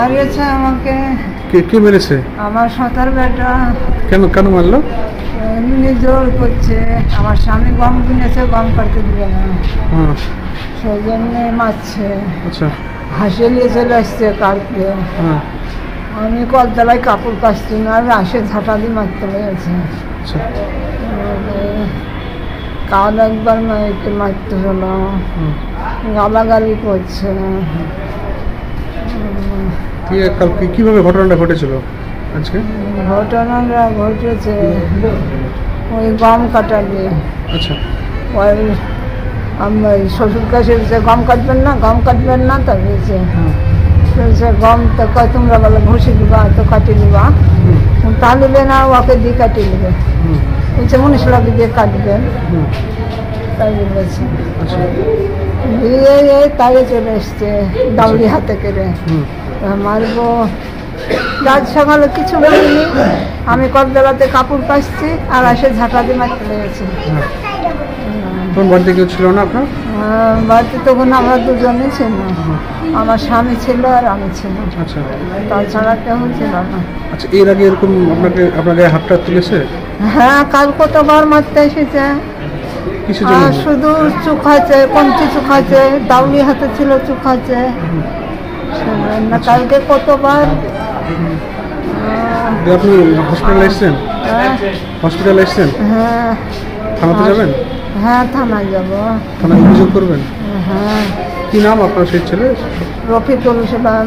মারিয়েছে আমাকে। কে মেরেছে? আমার সতার বেটা। কেন মারলো? এমনি জোর করছে, আমার স্বামী গম কিনেছে, গম কাটতে দিবে না, সেই জন্য মারছে। আচ্ছা। হাসে নিয়ে চলে আসছে কাটতে। আমি কলতলায় কাপড় কাচছি না, আর আসে ঝাঁটা দিয়ে মারতে লেগেছে। কাল একবার মাইকে মারতে হলো, গালাগালি করছে। কিভাবে ঘটনাটা ঘটেছিল আজকে? ঘটনাটা ঘটেছে ওই গম কাটালে। আচ্ছা। ওই আমার শ্বশুর কাছে গম কাটবেন না, গম কাটবেন না, তা বলছে গম তো তোমরা বলে ঘষে দিবা, তো কাটি দিবা, তা নেবে না, ওকে দিয়ে কাটিয়ে নেবে, বলছে মনীষলাকে দিয়ে কাটবেন, তাই বলেছে। দিয়ে তাই চলে এসছে দাউরি হাতে করে মারবো। রাত সকালে কিছু বলিনি, আমি কলতলাতে কাপড় কাচছি, আর আসে ঝাঁটা দিয়ে মারতে লেগেছে। বাড়িতে কেউ ছিল না আপনার? বাড়িতে তখন আমরা দুজনেই ছিল, আমার স্বামী ছিল আর আমি ছিলাম। আচ্ছা। তাছাড়া কেউ ছিল না। আচ্ছা, এর আগে এরকম আপনার গায়ে হাতটা তুলেছে? হ্যাঁ, কাল কতবার মারতে এসেছে। শুধু চুখাচ্ছে, কমচি চুখাচ্ছে, দাউরি হাতে ছিল, চুখাচ্ছে না। কালকে কতবার। আপনি হসপিটালে এসেছেন? হসপিটালে এসেছেন? হ্যাঁ। থানাতে যাবেন? হ্যাঁ, থানায় যাবো। থানায় অভিযোগ করবেন? হ্যাঁ। কি নাম আপনার সেই ছেলে? রফিকুল ইসলাম।